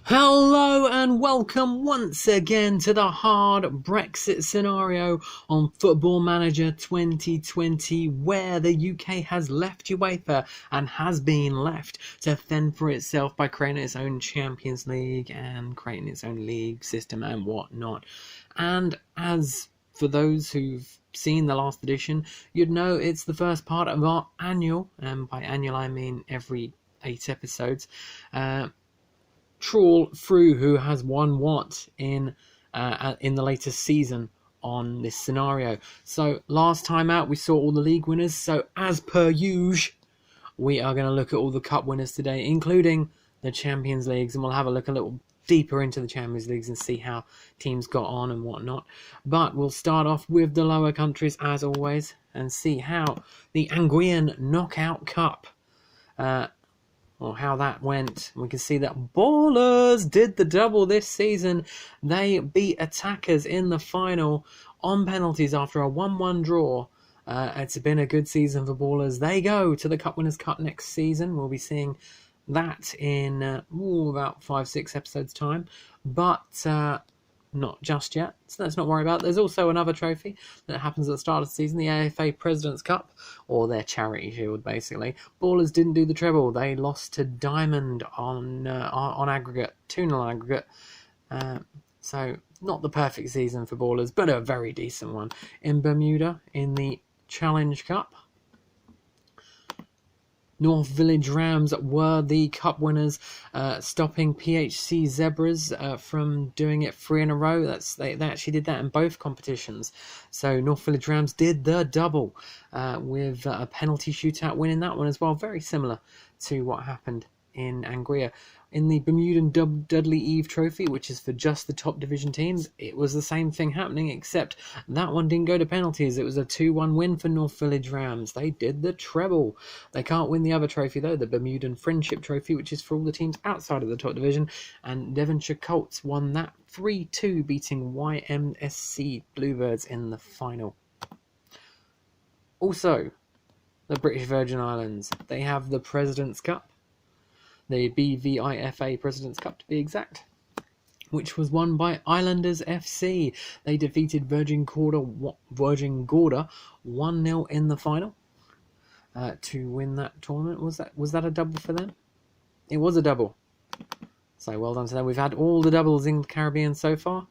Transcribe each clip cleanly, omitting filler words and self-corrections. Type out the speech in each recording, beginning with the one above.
Hello and welcome once again to the hard Brexit scenario on Football Manager 2020, where the UK has left UEFA and has been left to fend for itself by creating its own Champions League and creating its own league system and whatnot. And as for those who've seen the last edition, you'd know it's the first part of our annual, and by annual I mean every 8 episodes, trawl through who has won what in the latest season on this scenario. So last time out we saw all the league winners, so as per usual we are going to look at all the cup winners today, including the Champions Leagues, and we'll have a look a little deeper into the Champions Leagues and see how teams got on and whatnot. But we'll start off with the lower countries as always and see how the Anguillan Knockout Cup or how that went. We can see that Ballers did the double this season. They beat Attackers in the final on penalties after a 1-1 draw. It's been a good season for Ballers. They go to the Cup Winners' Cup next season. We'll be seeing that in about 5-6 episodes time, but not just yet, so let's not worry about it. There's also another trophy that happens at the start of the season, the AFA President's Cup, or their charity shield basically. Ballers didn't do the treble. They lost to Diamond on aggregate, 2-0 aggregate, so not the perfect season for Ballers, but a very decent one. In Bermuda, in the Challenge Cup, North Village Rams were the cup winners, stopping PHC Zebras from doing it 3 in a row. They actually did that in both competitions. So North Village Rams did the double with a penalty shootout win in that one as well. Very similar to what happened in Anguilla. In the Bermudan Dudley Eve Trophy, which is for just the top division teams, it was the same thing happening, except that one didn't go to penalties. It was a 2-1 win for North Village Rams. They did the treble. They can't win the other trophy though, the Bermudan Friendship Trophy, which is for all the teams outside of the top division, and Devonshire Colts won that 3-2, beating YMSC Bluebirds in the final. Also, the British Virgin Islands, they have the President's Cup, the BVIFA President's Cup to be exact, which was won by Islanders FC. They defeated Virgin Gorda 1-0 in the final to win that tournament. Was that a double for them? It was a double. So well done to them. We've had all the doubles in the Caribbean so far.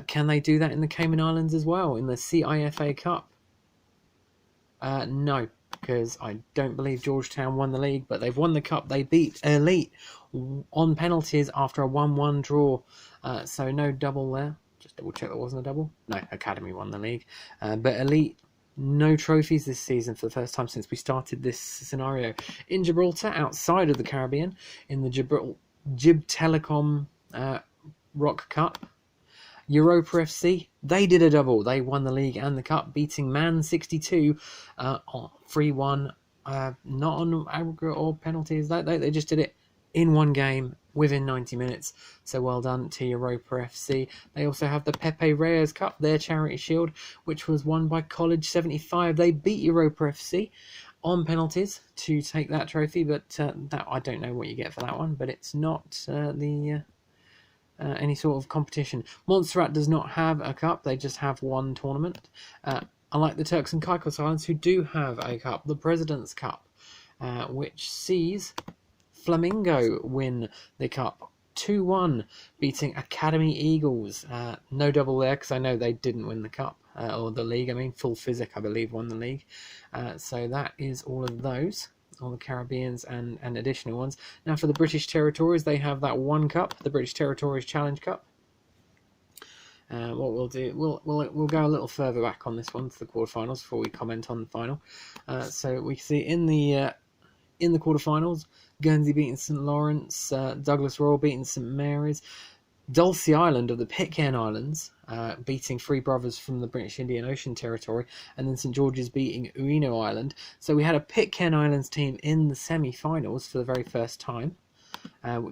Can they do that in the Cayman Islands as well, in the CIFA Cup? No, because I don't believe Georgetown won the league, but they've won the cup. They beat Elite on penalties after a 1-1 draw, so no double there. Just double check that wasn't a double. No, Academy won the league, but Elite, no trophies this season for the first time since we started this scenario. In Gibraltar, outside of the Caribbean, in the Gib Telecom Rock Cup, Europa FC, they did a double. They won the league and the cup, beating Man 62 3-1, not on aggregate or penalties. They just did it in one game within 90 minutes. So well done to Europa FC. They also have the Pepe Reyes Cup, their charity shield, which was won by College 75. They beat Europa FC on penalties to take that trophy, but that I don't know what you get for that one, but it's not any sort of competition. Montserrat does not have a cup, they just have one tournament. Unlike the Turks and Caicos Islands, who do have a cup, the President's Cup, which sees Flamingo win the cup 2-1, beating Academy Eagles. No double there, because I know they didn't win the cup, or the league. I mean, Full Physic, I believe, won the league. So that is all of those, all the Caribbeans and additional ones. Now for the British Territories, they have that one cup, the British Territories Challenge Cup. What we'll do, we'll go a little further back on this one to the quarterfinals before we comment on the final. So we can see in the quarterfinals, Guernsey beating St Lawrence, Douglas Royal beating St Mary's, Dulce Island of the Pitcairn Islands beating Three Brothers from the British Indian Ocean Territory, and then St George's beating Ueno Island. So we had a Pitcairn Islands team in the semi-finals for the very first time.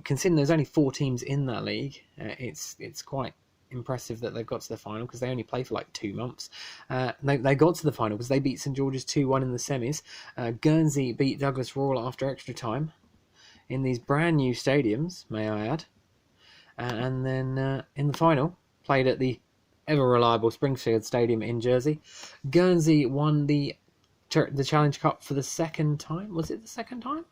Considering there's only 4 teams in that league, it's quite impressive that they've got to the final, because they only play for like 2 months. They got to the final because they beat St George's 2-1 in the semis. Guernsey beat Douglas Royal after extra time in these brand new stadiums, may I add. And then in the final, played at the ever-reliable Springfield Stadium in Jersey, Guernsey won the Challenge Cup for the second time. Was it the second time?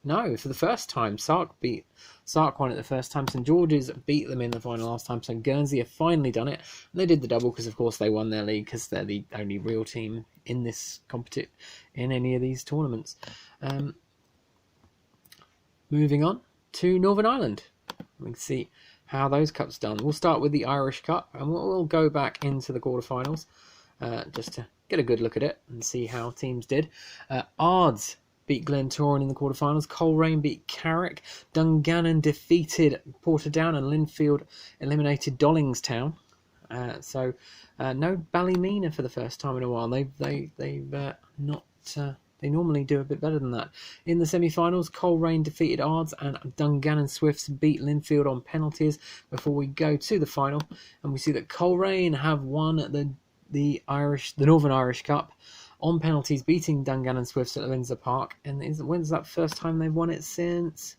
No, for the first time. Sark won it the first time. St George's beat them in the final last time. So Guernsey have finally done it. And they did the double because, of course, they won their league because they're the only real team in this in any of these tournaments. Moving on to Northern Ireland. We can see how those cups done. We'll start with the Irish Cup, and we'll go back into the quarterfinals just to get a good look at it and see how teams did. Ards beat Glentoran in the quarterfinals. Coleraine beat Carrick. Dungannon defeated Portadown, and Linfield eliminated Dollingstown. So no Ballymena for the first time in a while. They've not. They normally do a bit better than that. In the semi-finals, Coleraine defeated Ards, and Dungannon Swifts beat Linfield on penalties. Before we go to the final, and we see that Coleraine have won the Northern Irish Cup on penalties, beating Dungannon Swifts at Windsor Park. And when's that first time they've won it since?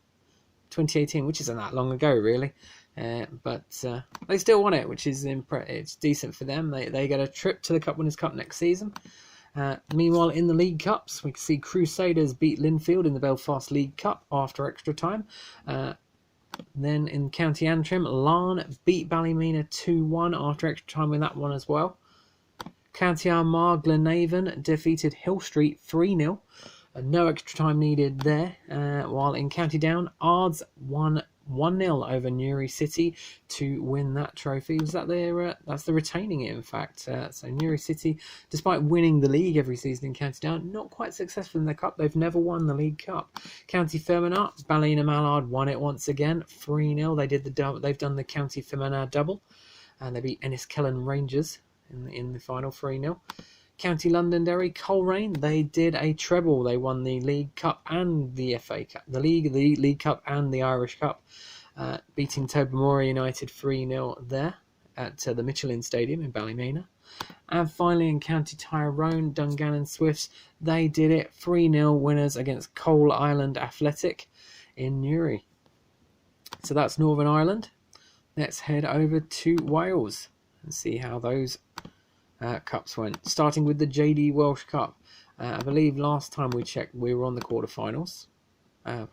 2018, which isn't that long ago, really. But they still won it, which is it's decent for them. They get a trip to the Cup Winners' Cup next season. Meanwhile, in the League Cups, we can see Crusaders beat Linfield in the Belfast League Cup after extra time. Then in County Antrim, Larne beat Ballymena 2-1 after extra time in that one as well. County Armagh, Glenavon defeated Hill Street 3-0. No extra time needed there. While in County Down, Ards won 1-0 over Newry City to win that trophy. Was that that's the retaining it, in fact. So Newry City, despite winning the league every season in County Down, not quite successful in the cup. They've never won the League Cup. County Fermanagh, Ballina Mallard won it once again, 3-0. They did the double. They've done the County Fermanagh double, and they beat Enniskillen Rangers in the final 3-0. County Londonderry, Coleraine, they did a treble. They won the League Cup and the FA Cup, the League Cup and the Irish Cup, beating Tobermory United 3-0 there at the Michelin Stadium in Ballymena. And finally in County Tyrone, Dungannon Swifts, they did it 3-0 winners against Coal Island Athletic in Newry. So that's Northern Ireland. Let's head over to Wales and see how those cups went. Starting with the JD Welsh Cup. I believe last time we checked we were on the quarterfinals.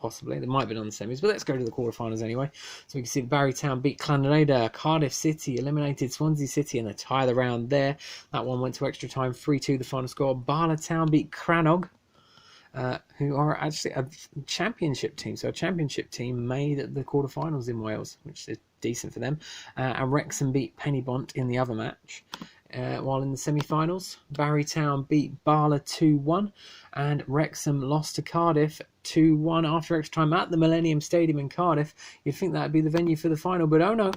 Possibly. They might have been on the semis, but let's go to the quarterfinals anyway. So we can see that Barrytown beat Clanreda. Cardiff City eliminated Swansea City in the tie of the round there. That one went to extra time, 3-2 the final score. Barlatown beat Crannog, who are actually a championship team. So a championship team made the quarterfinals in Wales, which is decent for them. And Wrexham beat Pennybont in the other match. While in the semi-finals, Barrytown beat Barla 2-1, and Wrexham lost to Cardiff 2-1 after extra time at the Millennium Stadium in Cardiff. You'd think that would be the venue for the final, but oh no.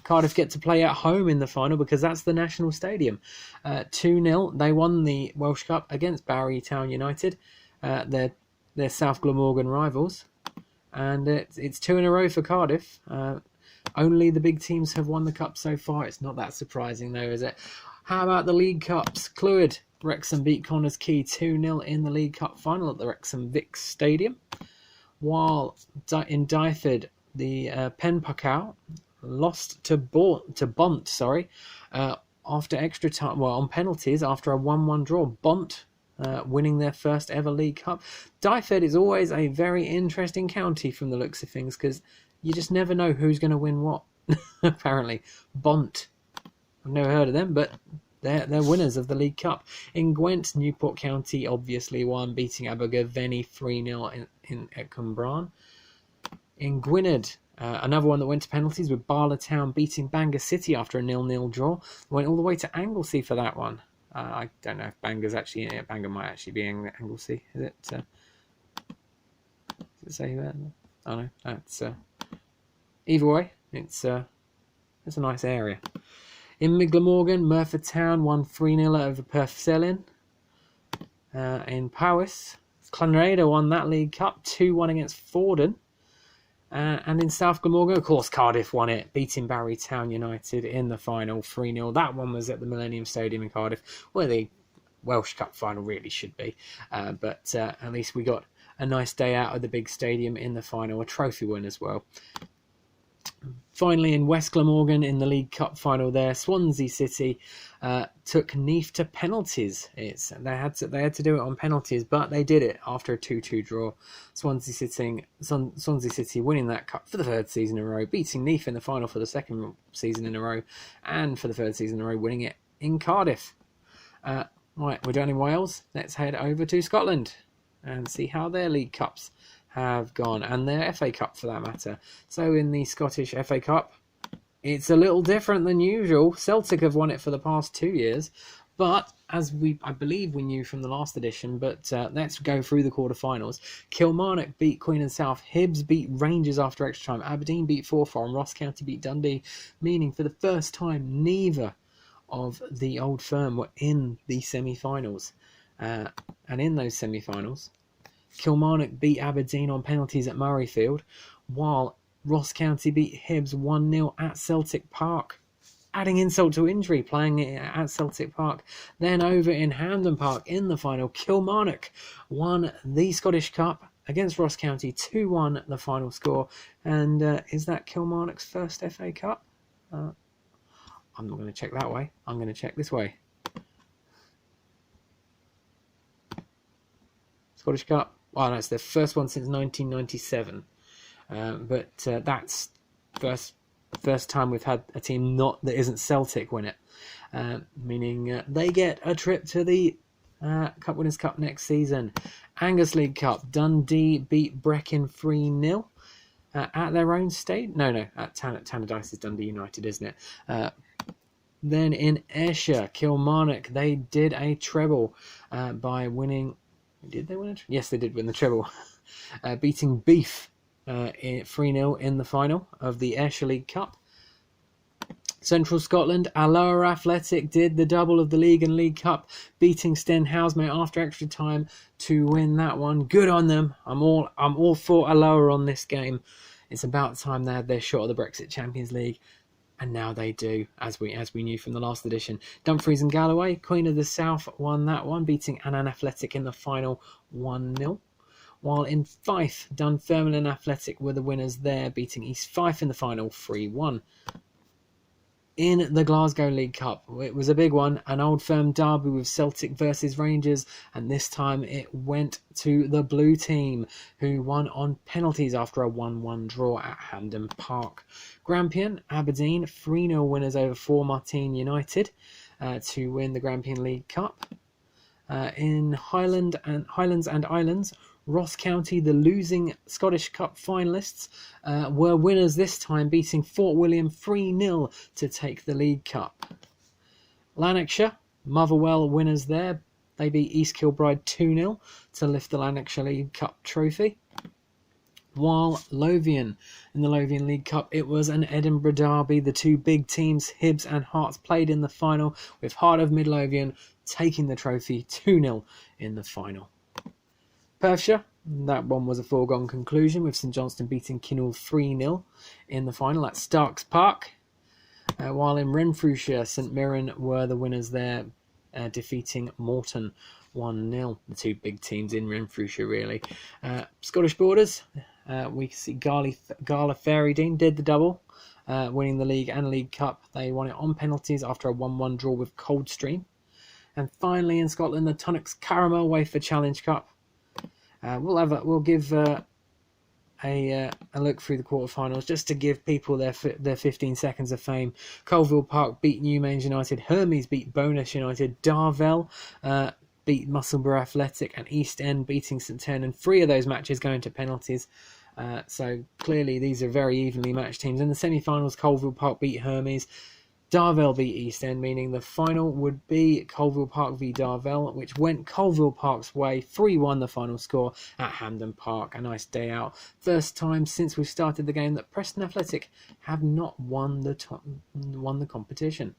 Cardiff get to play at home in the final because that's the National Stadium. 2-0, they won the Welsh Cup against Barrytown United, their South Glamorgan rivals, and it's 2 in a row for Cardiff. Only the big teams have won the cup so far. It's not that surprising, though, is it? How about the League Cups? Clwyd, Wrexham beat Connors Quay 2-0 in the League Cup final at the Wrexham Vic Stadium. While in Dyfed, the Penpacow lost to Bont, after extra time, on penalties after a 1-1 draw. Bont winning their first ever League Cup. Dyfed is always a very interesting county from the looks of things because you just never know who's going to win what. Apparently, Bont. I've never heard of them, but they're winners of the League Cup. In Gwent, Newport County obviously won, beating Abergavenny 3-0 at Cwmbran. In Gwynedd, another one that went to penalties with Barlatown beating Bangor City after a 0-0 draw. Went all the way to Anglesey for that one. I don't know if Bangor's actually in it. Bangor might actually be in Anglesey. Is it? Does it say that? Oh no, that's either way. It's a nice area. In Glamorgan, Merthyr Town won 3-0 over Perfselin. In Powys, Clanreda won that League Cup 2-1 against Fordon. And in South Glamorgan, of course, Cardiff won it, beating Barrytown United in the final 3-0. That one was at the Millennium Stadium in Cardiff, where the Welsh Cup final really should be. But at least we got a nice day out of the big stadium in the final, a trophy win as well. Finally, in West Glamorgan in the League Cup final there, Swansea City took Neath to penalties. They had to do it on penalties, but they did it after a 2-2 draw. Swansea City winning that cup for the third season in a row, beating Neath in the final for the second season in a row, and for the third season in a row, winning it in Cardiff. Right, we're done in Wales. Let's head over to Scotland and see how their League Cups have gone, and their FA Cup for that matter. So in the Scottish FA Cup, it's a little different than usual. Celtic have won it for the past 2 years, but as I believe we knew from the last edition, but let's go through the quarterfinals. Kilmarnock beat Queen and South, Hibs beat Rangers after extra time, Aberdeen beat Forfar, and Ross County beat Dundee, meaning for the first time neither of the Old Firm were in the semi-finals. And in those semi-finals, Kilmarnock beat Aberdeen on penalties at Murrayfield, while Ross County beat Hibs 1-0 at Celtic Park. Adding insult to injury, playing it at Celtic Park. Then over in Hampden Park in the final, Kilmarnock won the Scottish Cup against Ross County 2-1 the final score. And is that Kilmarnock's first FA Cup? I'm not going to check that way. I'm going to check this way. Scottish Cup. Well, that's their first one since 1997. But that's first time we've had a team that isn't Celtic win it. Meaning they get a trip to the Cup Winners' Cup next season. Angus League Cup. Dundee beat Brecon 3-0 at their own state. No, at Tannadice is Dundee United, isn't it? Then in Ayrshire, Kilmarnock, they did a treble by winning... Did they win it? Yes, they did win the treble. Beating Beef 3-0 in the final of the Ayrshire League Cup. Central Scotland, Alloa Athletic did the double of the League and League Cup, beating Stenhouseman after extra time to win that one. Good on them. I'm all for Alloa on this game. It's about time they had their shot at the Brexit Champions League. And now they do, as we knew from the last edition. Dumfries and Galloway, Queen of the South, won that one, beating Annan Athletic in the final 1-0. While in Fife, Dunfermline Athletic were the winners there, beating East Fife in the final 3-1. In the Glasgow League Cup, it was a big one, an Old Firm derby with Celtic versus Rangers, and this time it went to the blue team, who won on penalties after a 1-1 draw at Hampden Park. Grampian, Aberdeen, 3-0 winners over Formartine United to win the Grampian League Cup. In Highlands and Islands, Ross County, the losing Scottish Cup finalists, were winners this time, beating Fort William 3-0 to take the League Cup. Lanarkshire, Motherwell winners there. They beat East Kilbride 2-0 to lift the Lanarkshire League Cup trophy. While Lothian, in the Lothian League Cup, it was an Edinburgh derby. The two big teams, Hibs and Hearts, played in the final, with Heart of Midlothian taking the trophy 2-0 in the final. Perthshire, that one was a foregone conclusion, with St Johnstone beating Kinnoul 3-0 in the final at Starks Park. While in Renfrewshire, St Mirren were the winners there, defeating Morton 1-0. The two big teams in Renfrewshire, really. Scottish Borders, we see Gala Ferrydean did the double, winning the league and League Cup. They won it on penalties after a 1-1 draw with Coldstream. And finally in Scotland, the Tunnocks Caramel Wafer Challenge Cup. We'll give a look through the quarterfinals just to give people their 15 seconds of fame. Colville Park beat Newmains United, Hermes beat Bonus United, Darvel beat Musselburgh Athletic, and East End beating St Ternan. 3 of those matches going to penalties. So clearly these are very evenly matched teams. In the semi-finals, Colville Park beat Hermes. Darvel beat East End, meaning the final would be Colville Park v Darvel, which went Colville Park's way. 3-1 the final score at Hampden Park. A nice day out. First time since we started the game that Preston Athletic have not won the competition.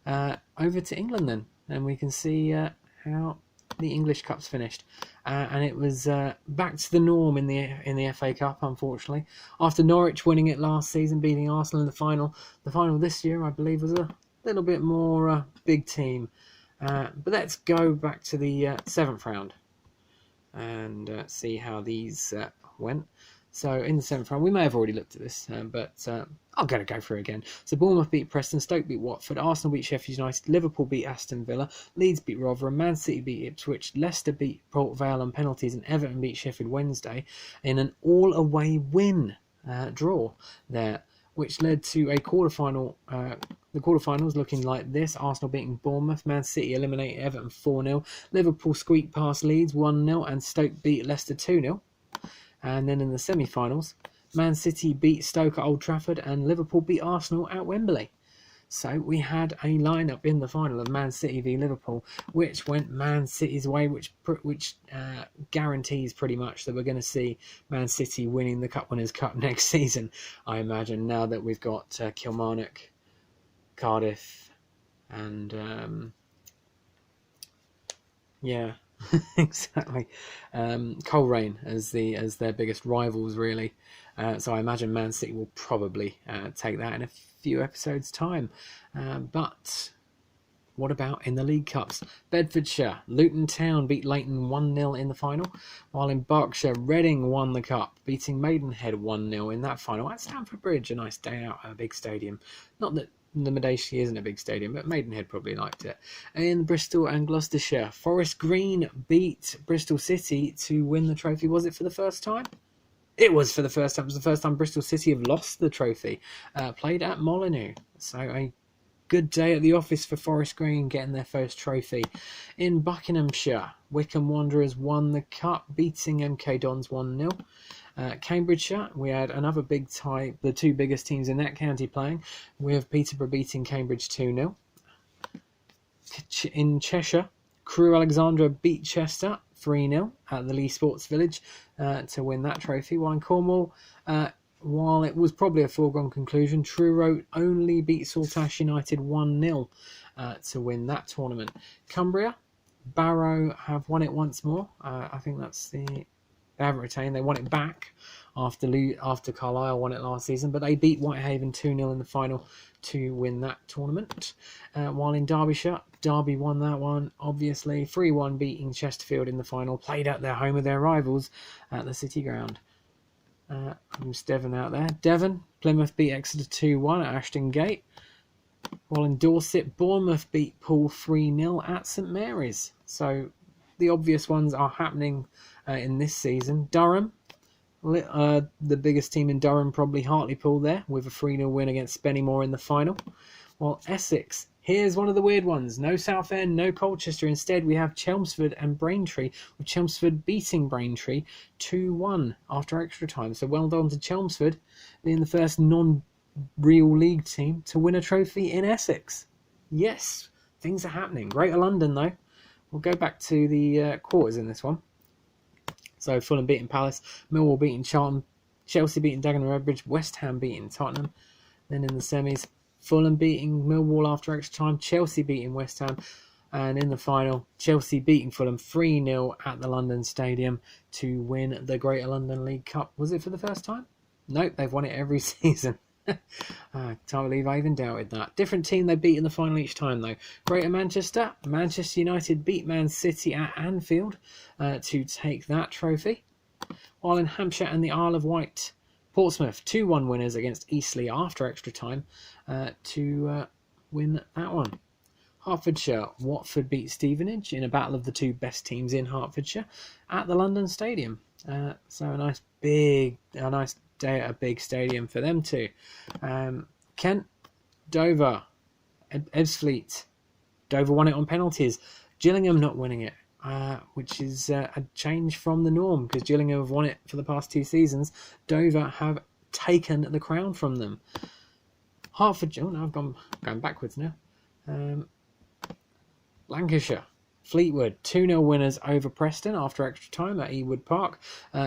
Over to England then, and we can see how the English Cup's finished. And it was back to the norm in the FA Cup, unfortunately. After Norwich winning it last season, beating Arsenal in the final this year, I believe, was a little bit more big team. But let's go back to the 7th round and see how these went. So in the semi-final, we may have already looked at this, but I'm going to go through it again. So Bournemouth beat Preston, Stoke beat Watford, Arsenal beat Sheffield United, Liverpool beat Aston Villa, Leeds beat Rotherham, Man City beat Ipswich, Leicester beat Port Vale on penalties, and Everton beat Sheffield Wednesday in an all-away win draw there, which led to a quarterfinal. The quarterfinals looking like this: Arsenal beating Bournemouth, Man City eliminate Everton 4-0, Liverpool squeaked past Leeds 1-0, and Stoke beat Leicester 2-0. And then in the semi-finals, Man City beat Stoke at Old Trafford and Liverpool beat Arsenal at Wembley. So we had a lineup in the final of Man City v Liverpool, which went Man City's way, which guarantees pretty much that we're going to see Man City winning the Cup Winners' Cup next season, I imagine, now that we've got Kilmarnock, Cardiff, and yeah, exactly, Coleraine as their biggest rivals, really. So I imagine Man City will probably take that in a few episodes' time. But what about in the League Cups? Bedfordshire, Luton Town beat Leighton 1-0 in the final, while in Berkshire, Reading won the Cup, beating Maidenhead 1-0 in that final at Stamford Bridge, a nice day out at a big stadium. Not that the Medeshi isn't a big stadium, but Maidenhead probably liked it. In Bristol and Gloucestershire, Forest Green beat Bristol City to win the trophy. Was it for the first time? It was for the first time. It was the first time Bristol City have lost the trophy. Played at Molineux. So a good day at the office for Forest Green, getting their first trophy. In Buckinghamshire, Wycombe Wanderers won the cup, beating MK Dons 1-0. Cambridgeshire, we had another big tie, the two biggest teams in that county playing, with Peterborough beating Cambridge 2-0. In Cheshire, Crewe Alexandra beat Chester 3-0 at the Lee Sports Village to win that trophy. While in Cornwall, while it was probably a foregone conclusion, Truro only beat Saltash United 1-0 to win that tournament. Cumbria, Barrow have won it once more. I think that's the... They haven't retained. They won it back after Carlisle won it last season, but they beat Whitehaven 2-0 in the final to win that tournament. While in Derbyshire, Derby won that one, obviously. 3-1 beating Chesterfield in the final, played at their home of their rivals at the City Ground. Who's Devon out there? Devon, Plymouth beat Exeter 2-1 at Ashton Gate. While in Dorset, Bournemouth beat Poole 3-0 at St Mary's. So the obvious ones are happening in this season. Durham, the biggest team in Durham, probably Hartlepool there, with a 3-0 win against Spennymoor in the final. While Essex, here's one of the weird ones. No Southend, no Colchester. Instead, we have Chelmsford and Braintree, with Chelmsford beating Braintree 2-1 after extra time. So well done to Chelmsford, being the first non-real league team to win a trophy in Essex. Yes, things are happening. Greater London, though. We'll go back to the quarters in this one. So Fulham beating Palace, Millwall beating Charlton, Chelsea beating Dagenham Redbridge, West Ham beating Tottenham. Then in the semis, Fulham beating Millwall after extra time, Chelsea beating West Ham. And in the final, Chelsea beating Fulham 3-0 at the London Stadium to win the Greater London League Cup. Was it for the first time? Nope, they've won it every season. I can't believe I even doubted that. Different team they beat in the final each time, though. Greater Manchester, Manchester United beat Man City at Anfield to take that trophy. While in Hampshire and the Isle of Wight, Portsmouth 2-1 winners against Eastleigh after extra time to win that one. Hertfordshire, Watford beat Stevenage in a battle of the two best teams in Hertfordshire at the London Stadium. So a nice day at a big stadium for them too. Kent, Dover, Ebbsfleet. Dover won it on penalties. Gillingham not winning it, which is a change from the norm, because Gillingham have won it for the past 2 seasons. Dover have taken the crown from them. Hertfordshire, oh no, I've gone backwards now. Lancashire, Fleetwood, 2-0 winners over Preston after extra time at Ewood Park.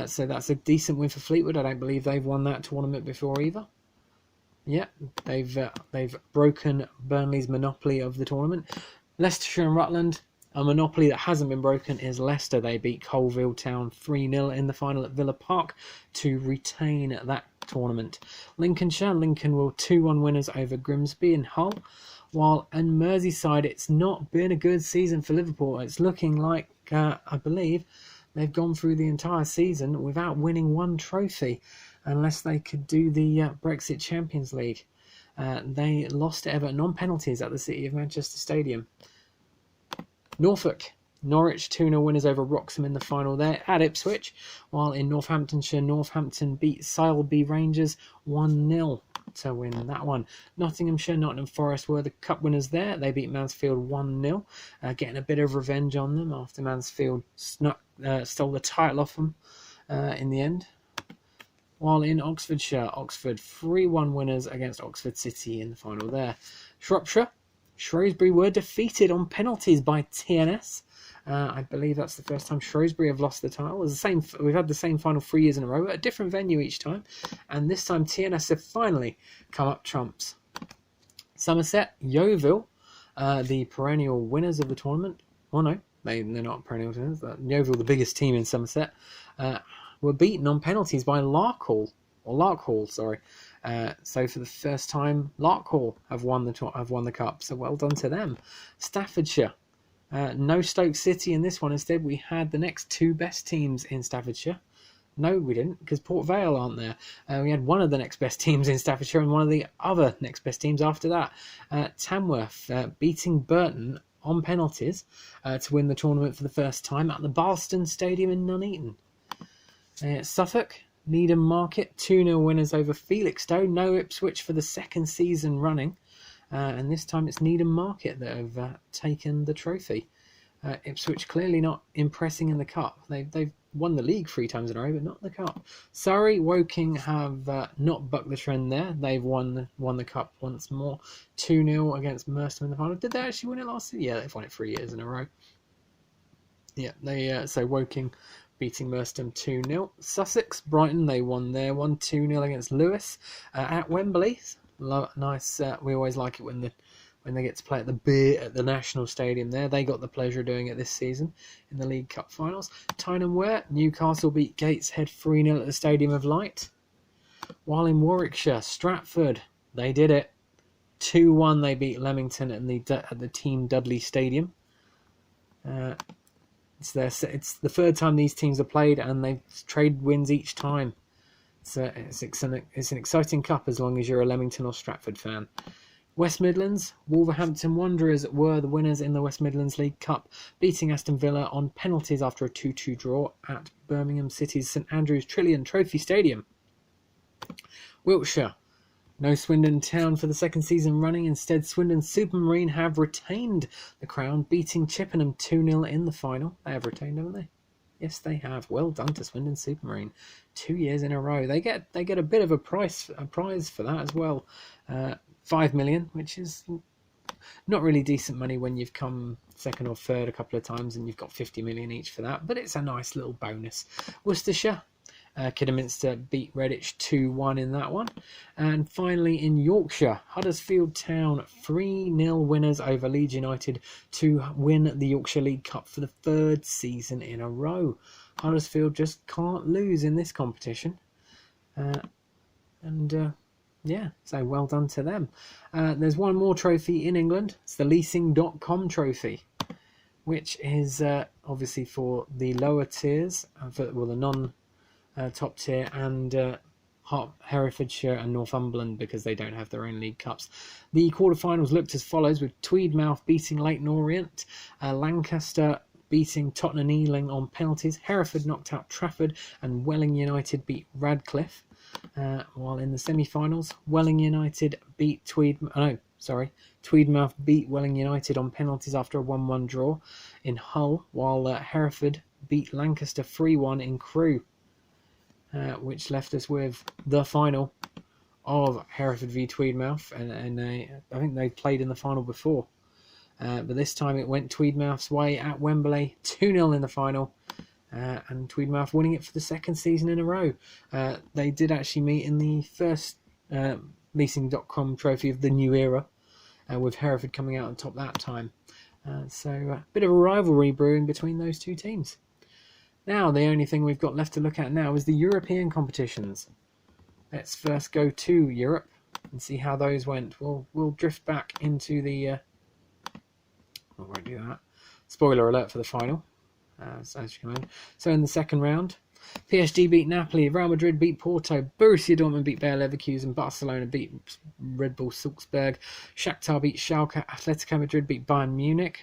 So that's a decent win for Fleetwood. I don't believe they've won that tournament before either. Yeah, they've broken Burnley's monopoly of the tournament. Leicestershire and Rutland, a monopoly that hasn't been broken is Leicester. They beat Coalville Town 3-0 in the final at Villa Park to retain that tournament. Lincolnshire, Lincoln will 2-1 winners over Grimsby and Hull. While in Merseyside, it's not been a good season for Liverpool. It's looking like, I believe, they've gone through the entire season without winning one trophy, unless they could do the Brexit Champions League. They lost to Everton on penalties at the City of Manchester Stadium. Norfolk. Norwich 2-0 winners over Wroxham in the final there at Ipswich, while in Northamptonshire, Northampton beat Sileby Rangers 1-0 to win that one. Nottinghamshire, Nottingham Forest were the cup winners there. They beat Mansfield 1-0, getting a bit of revenge on them after Mansfield stole the title off them in the end. While in Oxfordshire, Oxford 3-1 winners against Oxford City in the final there. Shropshire, Shrewsbury were defeated on penalties by TNS. I believe that's the first time Shrewsbury have lost the title. We've had the same final 3 years in a row at a different venue each time, and this time TNS have finally come up trumps. Somerset, Yeovil, the perennial winners of the tournament. Oh no, they're not perennial winners. Yeovil, the biggest team in Somerset, were beaten on penalties by Larkhall. So for the first time, Larkhall have won the cup. So well done to them. Staffordshire. No Stoke City in this one. Instead, we had the next two best teams in Staffordshire. No, we didn't, because Port Vale aren't there. We had one of the next best teams in Staffordshire and one of the other next best teams after that. Tamworth beating Burton on penalties to win the tournament for the first time at the Barlston Stadium in Nuneaton. Suffolk, Needham Market, 2-0 winners over Felixstowe. No Ipswich for the second season running. And this time it's Needham Market that have taken the trophy. Ipswich clearly not impressing in the cup. They've won the league 3 times in a row, but not the cup. Surrey, Woking have not bucked the trend there. They've won the cup once more. 2-0 against Merstham in the final. Did they actually win it last year? Yeah, they've won it 3 years in a row. Yeah, so Woking beating Merstham 2-0. Sussex, Brighton, they won their one 2-0 against Lewis at Wembley. Nice. We always like it when they get to play at the National Stadium there. They got the pleasure of doing it this season in the League Cup finals. Tyneham Ware, Newcastle beat Gateshead 3-0 at the Stadium of Light. While in Warwickshire, Stratford, they did it. 2-1 they beat Leamington at the Team Dudley Stadium. It's the third time these teams have played, and they've traded wins each time. It's an exciting cup as long as you're a Leamington or Stratford fan. West Midlands, Wolverhampton Wanderers were the winners in the West Midlands League Cup, beating Aston Villa on penalties after a 2-2 draw at Birmingham City's St Andrews Trillion Trophy Stadium. Wiltshire, no Swindon Town for the second season running. Instead, Swindon Supermarine have retained the crown, beating Chippenham 2-0 in the final. They have retained, haven't they? Yes, they have. Well done to Swindon Supermarine. 2 years in a row. They get a bit of a prize for that as well. 5 million, which is not really decent money when you've come second or third a couple of times and you've got 50 million each for that. But it's a nice little bonus. Worcestershire, Kidderminster beat Redditch 2-1 in that one. And finally in Yorkshire, Huddersfield Town 3-0 winners over Leeds United to win the Yorkshire League Cup for the third season in a row. Huddersfield just can't lose in this competition. So well done to them. There's one more trophy in England. It's the leasing.com trophy, which is obviously for the lower tiers, the non top tier, and Herefordshire and Northumberland, because they don't have their own League Cups. The quarterfinals looked as follows, with Tweedmouth beating Leyton Orient, Lancaster beating Tottenham Ealing on penalties, Hereford knocked out Trafford, and Welling United beat Radcliffe. While in the semi-finals, Tweedmouth beat Welling United on penalties after a 1-1 draw in Hull, while Hereford beat Lancaster 3-1 in Crewe, which left us with the final of Hereford v Tweedmouth, and I think they played in the final before, but this time it went Tweedmouth's way at Wembley, 2-0 in the final. And Tweedmouth winning it for the second season in a row. They did actually meet in the first leasing.com trophy of the new era, with Hereford coming out on top that time. So a bit of a rivalry brewing between those two teams. Now, the only thing we've got left to look at now is the European competitions. Let's first go to Europe and see how those went. We'll drift back into the... I won't do that. Spoiler alert for the final. So in the second round, PSG beat Napoli, Real Madrid beat Porto, Borussia Dortmund beat Bayer Leverkusen, Barcelona beat Red Bull Salzburg, Shakhtar beat Schalke, Atletico Madrid beat Bayern Munich,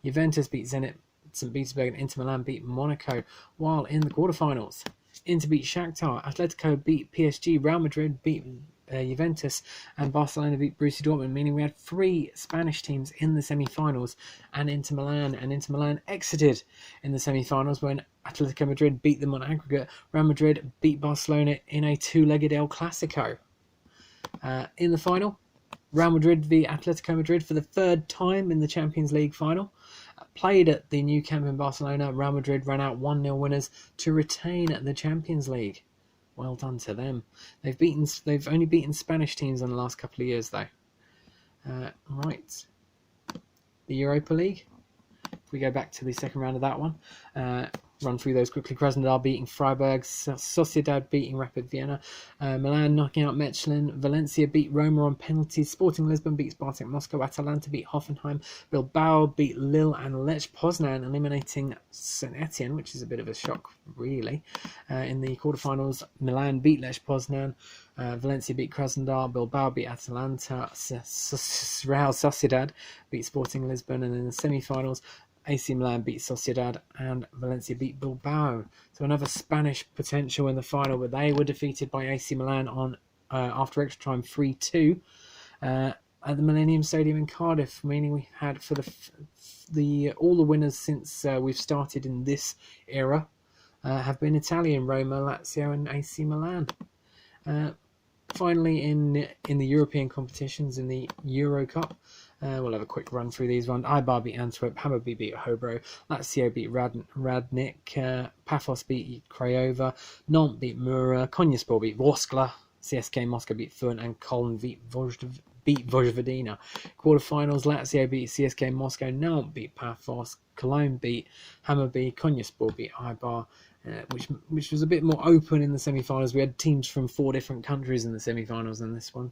Juventus beat Zenit St. Petersburg, and Inter Milan beat Monaco. While in the quarterfinals, Inter beat Shakhtar, Atletico beat PSG, Real Madrid beat Juventus, and Barcelona beat Borussia Dortmund, meaning we had 3 Spanish teams in the semi-finals, and Inter Milan exited in the semi-finals when Atletico Madrid beat them on aggregate. Real Madrid beat Barcelona in a 2-legged El Clasico. In the final, Real Madrid beat Atletico Madrid for the 3rd time in the Champions League final. Played at the Nou Camp in Barcelona, Real Madrid ran out 1-0 winners to retain the Champions League. Well done to them. They've only beaten Spanish teams in the last couple of years, though. Right. The Europa League. If we go back to the second round of that one, run through those quickly. Krasnodar beating Freiburg, Sociedad beating Rapid Vienna, Milan knocking out Mechlin, Valencia beat Roma on penalties, Sporting Lisbon beat Spartak Moscow, Atalanta beat Hoffenheim, Bilbao beat Lille, and Lech Poznan eliminating St Etienne, which is a bit of a shock, really. In the quarterfinals, Milan beat Lech Poznan, Valencia beat Krasnodar, Bilbao beat Atalanta, Real Sociedad beat Sporting Lisbon, and in the semi-finals, AC Milan beat Sociedad and Valencia beat Bilbao. So another Spanish potential in the final, but they were defeated by AC Milan on after extra time 3-2 at the Millennium Stadium in Cardiff, meaning we had for the all the winners since we've started in this era have been Italian: Roma, Lazio, and AC Milan. Finally, in the European competitions, in the Euro Cup, we'll have a quick run through these ones. Eibar beat Antwerp, Hammarby beat Hobro, Lazio beat Radnik, Paphos beat Craiova, Nantes beat Mura, Konyaspor beat Vorskla, CSK Moscow beat Thun, and Köln beat Vojvodina. Quarterfinals, Lazio beat CSK Moscow, Nantes beat Paphos, Cologne beat Hammarby, Konyaspor beat Eibar, which was a bit more open in the semi-finals. We had teams from 4 different countries in the semi-finals than this one,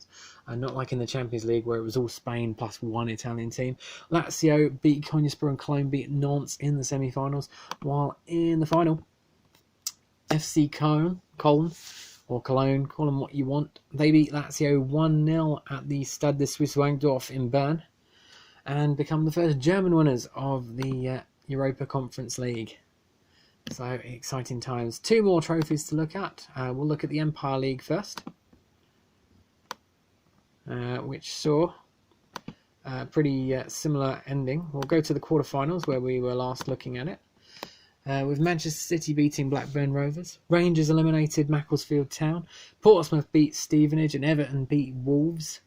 not like in the Champions League where it was all Spain plus 1 Italian team. Lazio beat Konyaspor and Cologne beat Nantes in the semi-finals, while in the final, FC Cologne, or Cologne, call them what you want, they beat Lazio 1-0 at the Stade de Suisse Wankdorf in Bern and become the first German winners of the Europa Conference League. So, exciting times. 2 more trophies to look at. We'll look at the Empire League first, which saw a pretty similar ending. We'll go to the quarterfinals where we were last looking at it. With Manchester City beating Blackburn Rovers, Rangers eliminated Macclesfield Town, Portsmouth beat Stevenage, and Everton beat Wolves.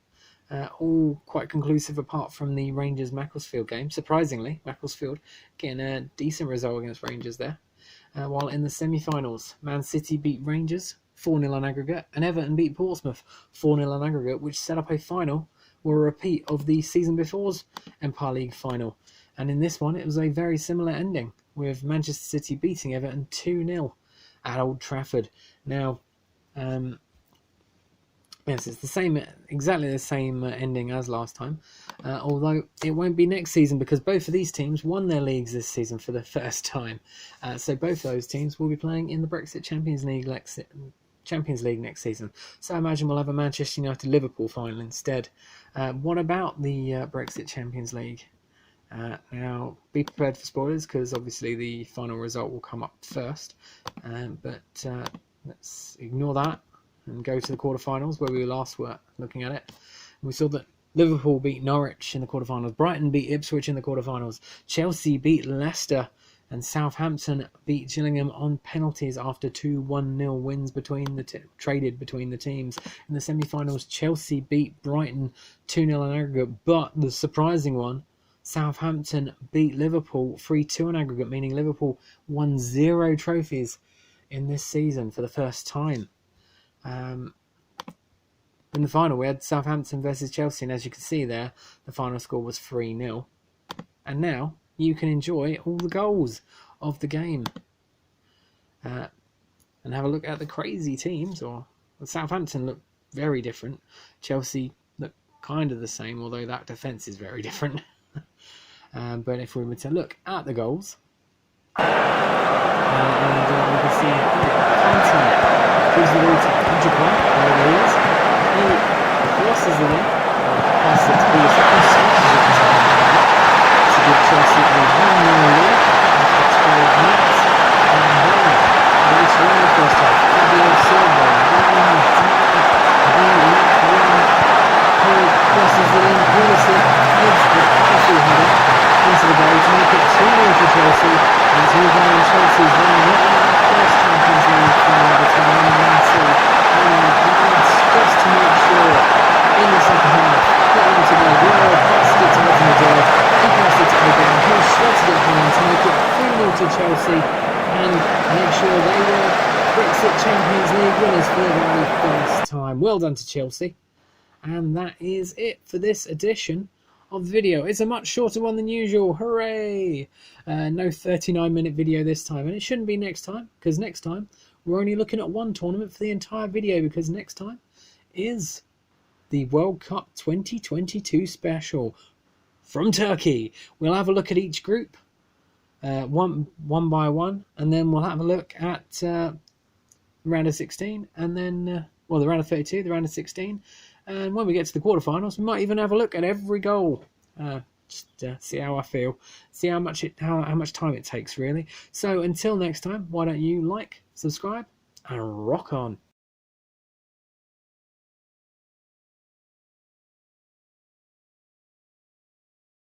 All quite conclusive apart from the Rangers-Macclesfield game. Surprisingly, Macclesfield getting a decent result against Rangers there. While in the semi-finals, Man City beat Rangers 4-0 on aggregate, and Everton beat Portsmouth 4-0 on aggregate, which set up a final or a repeat of the season before's Empire League final. And in this one, it was a very similar ending, with Manchester City beating Everton 2-0 at Old Trafford. Now, yes, it's exactly the same ending as last time, although it won't be next season because both of these teams won their leagues this season for the first time. So both those teams will be playing in the Brexit Champions League next season. So I imagine we'll have a Manchester United-Liverpool final instead. What about the Brexit Champions League? Now, be prepared for spoilers because obviously the final result will come up first. But let's ignore that and go to the quarterfinals where we last were looking at it. We saw that Liverpool beat Norwich in the quarterfinals, Brighton beat Ipswich in the quarterfinals, Chelsea beat Leicester, and Southampton beat Gillingham on penalties after 2 1-0 wins traded between the teams. In the semi-finals, Chelsea beat Brighton 2-0 on aggregate, but the surprising one, Southampton beat Liverpool 3-2 on aggregate, meaning Liverpool won 0 trophies in this season for the first time. In the final, we had Southampton versus Chelsea, and as you can see there, the final score was 3-0. And now you can enjoy all the goals of the game and have a look at the crazy teams. Southampton look very different. Chelsea look kind of the same, although that defence is very different. But if we were to look at the goals, And we can see Hunter gives the ball to Kajikwa, there he is. He crosses it in, passes it to Pulisic, who smashes it into the net to give Chelsea a 1-0 lead after 12 minutes. And then, later on in the first half, Fabio Silva, who crosses it in, Pulisic heads the powerful header into the goal to make it 2-0 for Chelsea. And it's all going Chelsea's way, not in their first Champions League final between 1 and 2. And just to make sure, in the second half, put them to go. Guerrero passed it to Odegaard, he passed it to Odegaard, who slotted it home to make it 3-0 to Chelsea and make sure they were Brexit Champions League winners for the very first time. Well done to Chelsea. And that is it for this edition of the video. It's a much shorter one than usual. Hooray! No 39-minute video this time, and it shouldn't be next time, because next time we're only looking at one tournament for the entire video, because next time is the World Cup 2022 special from Turkey. We'll have a look at each group one by one, and then we'll have a look at round of 16, and then the round of 32, the round of 16. And when we get to the quarterfinals, we might even have a look at every goal. Just see how I feel, see how much time it takes, really. So until next time, why don't you like, subscribe, and rock on.